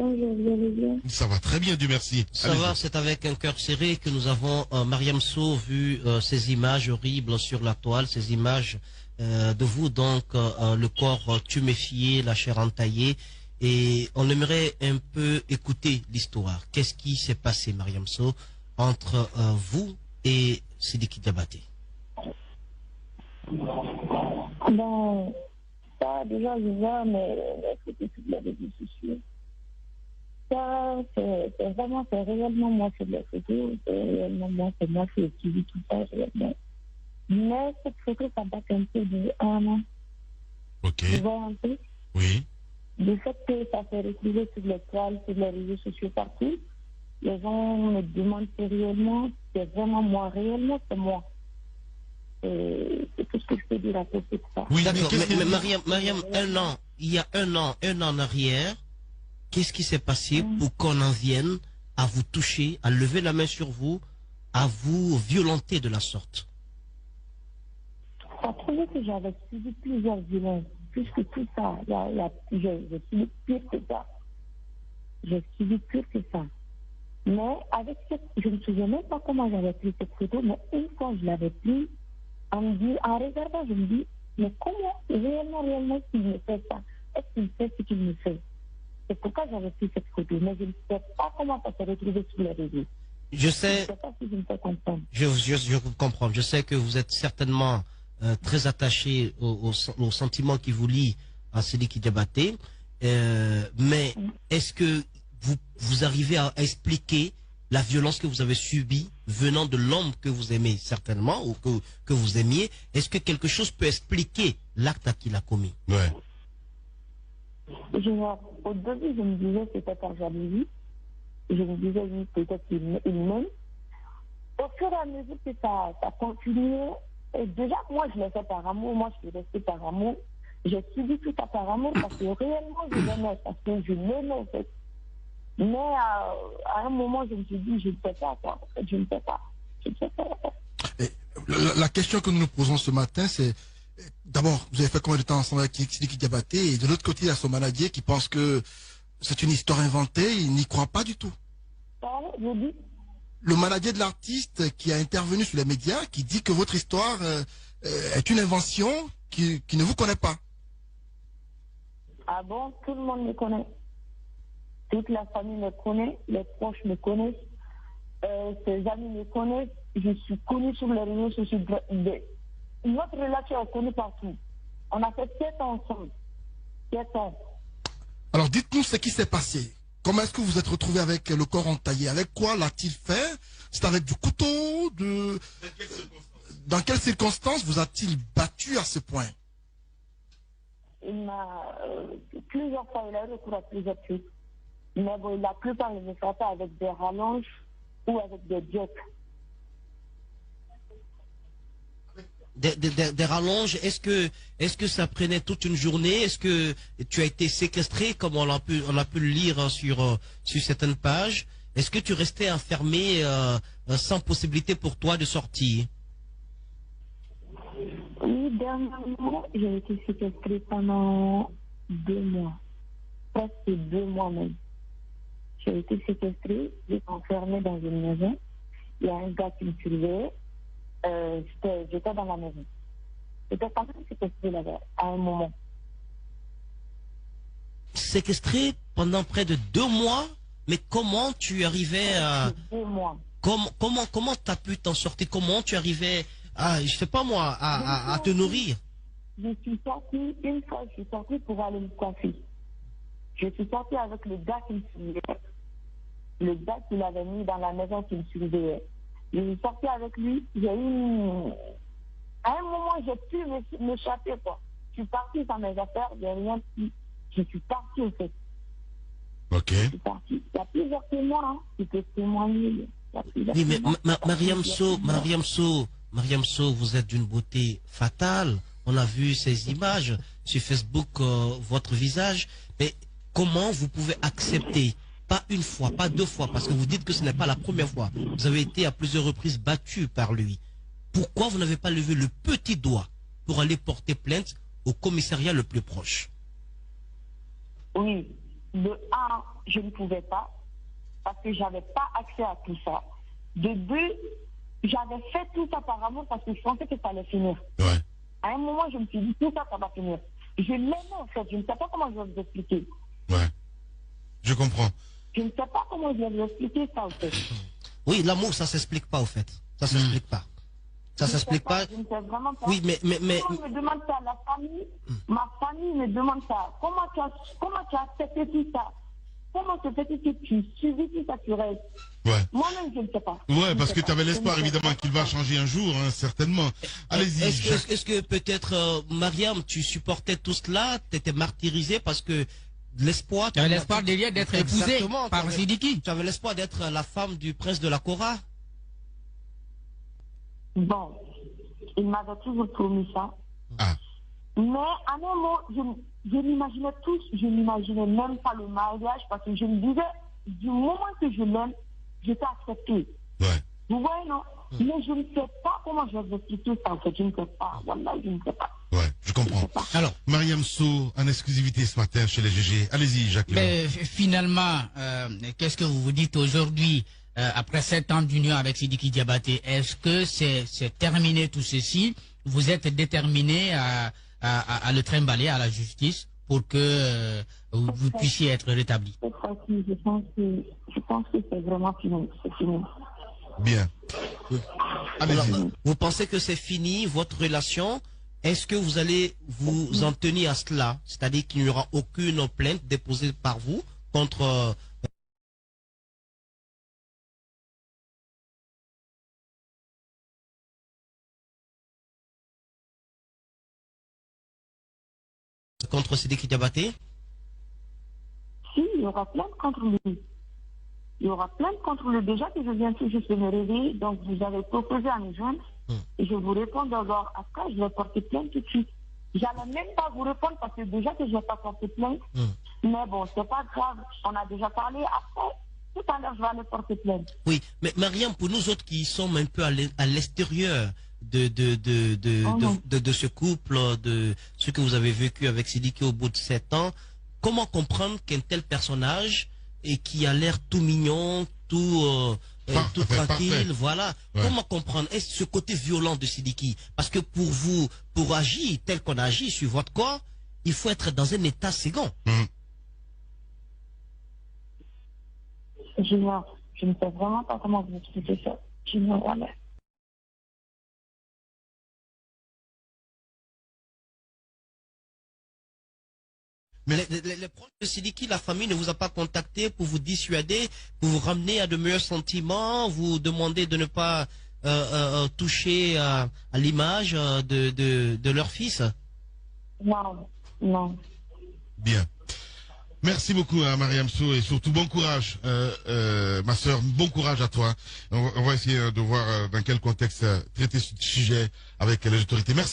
Bonjour, vous allez bien? Ça va très bien, Dieu merci. Ça va, c'est avec un cœur serré que nous avons, Mariam So, vu ces images horribles sur la toile, ces images de vous, donc le corps tuméfié, la chair entaillée, et on aimerait un peu écouter l'histoire. Qu'est-ce qui s'est passé, Mariam So, entre vous et Sidiki Diabaté? Bon, ça, déjà, je vois, mais c'était sur les réseaux sociaux. Ça, c'est réellement moi, c'est de la photo, c'est réellement moi, c'est moi qui ai suivi tout ça, réellement. Mais cette photo, ça date un peu de 1 an. Ok. Tu vois un peu? Oui. Du fait que ça s'est retrouvé sur les toiles, sur les réseaux sociaux partout, les gens me demandent si réellement, c'est vraiment moi, réellement, c'est moi. C'est tout ce que je peux dire à propos de ça. Oui, D'accord, mais qu'est-ce Mariam, il y a un an en arrière, qu'est-ce qui s'est passé pour qu'on en vienne à vous toucher, à lever la main sur vous, à vous violenter de la sorte? Ça a trouvé que j'avais subi plusieurs violences. Plus que tout ça, j'ai subi pire que ça. J'ai subi pire que ça. Mais avec cette, je ne me souviens même pas comment j'avais pris cette photo, mais une fois je l'avais prise, en regardant, je me dis, mais comment réellement il me fait ça? Est-ce qu'il fait ce qu'il me fait? C'est pourquoi j'avais pris cette photo, mais je ne sais pas comment ça s'est retrouvé sur les réseaux. Je sais, Je ne sais pas si je me fais comprendre. je comprends. Je sais que vous êtes certainement très attaché au sentiment qui vous lie à Sidiki Diabaté, mais est-ce que vous arrivez à expliquer la violence que vous avez subie venant de l'homme que vous aimez certainement ou que vous aimiez? Est-ce que quelque chose peut expliquer l'acte qu'il a commis? Ouais. Au début, je me disais c'était par jalousie. Je me disais oui, peut-être qu'il m'aime. Au fur et à mesure que ça continuait, et déjà moi je l'ai fait par amour, moi je suis restée par amour. J'ai subi tout ça par amour parce que réellement je l'aimais, parce que je l'aimais en fait. Mais à un moment je me suis dit je ne sais pas quoi, je ne sais pas. Je ne sais pas. Et la question que nous nous posons ce matin, c'est d'abord, vous avez fait combien de temps ensemble avec Sidiki Diabaté? Et de l'autre côté, il y a Somanadier qui pense que c'est une histoire inventée, il n'y croit pas du tout. Pardon, je dis. Le manager de l'artiste qui a intervenu sur les médias, qui dit que votre histoire est une invention qui ne vous connaît pas. Ah bon, tout le monde me connaît. Toute la famille me connaît, les proches me connaissent, ses amis me connaissent. Je suis connue sur les réseaux sociaux. Notre relation est connue partout. On a fait 7 ans ensemble. 7 ans. Alors dites-nous ce qui s'est passé. Comment est-ce que vous êtes retrouvé avec le corps entaillé? Avec quoi l'a-t-il fait? C'est avec du couteau? Dans quelles circonstances vous a-t-il battu à ce point? Il m'a plusieurs fois, il a eu recours à plusieurs trucs. Mais bon, la plupart, il me frappait avec des rallonges ou avec des diocs. Des rallonges, est-ce que ça prenait toute une journée? Est-ce que tu as été séquestré comme on a pu le lire sur certaines pages? Est-ce que tu restais enfermé sans possibilité pour toi de sortir? Oui, dernièrement, j'ai été séquestrée pendant 2 mois. Presque 2 mois même. J'ai été séquestrée, j'étais enfermée dans une maison. Il y a un gars qui me surveillait. J'étais dans la maison. J'étais quand même séquestrée là-bas, à un moment. Séquestré pendant près de 2 mois? Mais comment tu arrivais à... 2 mois. Comment t'as pu t'en sortir? Comment tu arrivais à, je sais pas moi, à te nourrir? Je suis sortie, une fois, je suis sortie pour aller me coiffer. Je suis sortie avec le gars qui me surveillait. Le gars qui l'avait mis dans la maison qui me surveillait. Je suis sortie avec lui, j'ai eu... À un moment, j'ai pu m'échapper, quoi. Je suis partie dans mes affaires, j'ai rien pu. Je suis partie, au fait. Ok. Je suis partie. Il y a plusieurs témoins, hein, qui peuvent témoigner. Oui, mais Mariam So, vous êtes d'une beauté fatale. On a vu ces images sur Facebook, votre visage. Mais comment vous pouvez accepter, pas une fois, pas 2 fois, parce que vous dites que ce n'est pas la première fois. Vous avez été à plusieurs reprises battu par lui. Pourquoi vous n'avez pas levé le petit doigt pour aller porter plainte au commissariat le plus proche? Oui, de un, je ne pouvais pas, parce que j'avais pas accès à tout ça. De deux, j'avais fait tout ça apparemment parce que je pensais que ça allait finir. Ouais. À un moment, je me suis dit, tout ça, ça va finir. Je l'aimais en fait, je ne sais pas comment je vais vous expliquer. Ouais. Je comprends. Je ne sais pas comment je vais vous expliquer ça en fait. Oui, l'amour, ça s'explique pas, au fait. Ça s'explique pas. Ça Je ne sais s'explique pas. Je ne sais vraiment pas. Oui, mais... Comment on me demande ça, la famille, ma famille me demande ça. Comment tu as accepté tout ça? Comment se fait-il que tu subis tout ça sur elle? Ouais. Moi-même, je ne sais pas. Ouais, parce que tu avais l'espoir, évidemment, qu'il va changer un jour, hein, certainement. Allez-y. Est-ce que peut-être, Mariam, tu supportais tout cela, tu étais martyrisé parce que l'espoir... Tu avais l'espoir derrière d'être épousé par Sidiki. Tu avais l'espoir d'être la femme du prince de la Kora. Bon, il m'avait toujours promis ça. Ah. Mais à un moment, je m'imaginais tous, je n'imaginais même pas le mariage parce que je me disais, du moment que je l'aime, je t'ai accepté. Ouais. Vous voyez, non? Mais je ne sais pas comment je vais vous expliquer ça en fait, je ne sais pas. Voilà, je ne sais pas. Ouais, je comprends. Alors, Mariam Sow, en exclusivité ce matin chez les GG. Allez-y, Jacques. mais finalement, qu'est-ce que vous vous dites aujourd'hui, après 7 ans d'union avec Sidiki Diabaté? Est-ce que c'est terminé tout ceci? Vous êtes déterminé à le trimballer à la justice pour que vous puissiez être rétabli? Je pense que c'est vraiment fini. C'est fini. Bien. Allez-y. Vous pensez que c'est fini, votre relation? Est-ce que vous allez vous en tenir à cela? C'est-à-dire qu'il n'y aura aucune plainte déposée par vous contre... contre Sidiki Diabaté? Si, il y aura plainte contre lui. Il y aura plainte contre lui. Déjà que je viens tout juste de me réveiller, donc vous avez proposé à me joindre. Et je vous réponds d'abord. Après, je vais porter plainte tout de suite. J'allais même pas vous répondre parce que déjà que je vais pas porter plainte. Mais bon, c'est pas grave. On a déjà parlé. Après, tout à l'heure, je vais aller porter plainte. Oui, mais Mariam, pour nous autres qui sommes un peu à l'extérieur de ce couple, de ce que vous avez vécu avec Sidiki au bout de 7 ans, comment comprendre qu'un tel personnage et qui a l'air tout mignon, tout tranquille, parfait. voilà. Ouais. Comment comprendre est-ce ce côté violent de Sidiki? Parce que pour vous, pour agir tel qu'on agit sur votre corps, il faut être dans un état second. J'ignore. Je ne sais vraiment pas comment vous expliquer ça. J'ignore, voilà. Mais les proches de Sidiki, la famille ne vous a pas contacté pour vous dissuader, pour vous ramener à de meilleurs sentiments, vous demander de ne pas toucher à l'image de leur fils? Non, non. Bien. Merci beaucoup à Mariam Sow et surtout bon courage, ma sœur, bon courage à toi. On va essayer de voir dans quel contexte traiter ce sujet avec les autorités. Merci.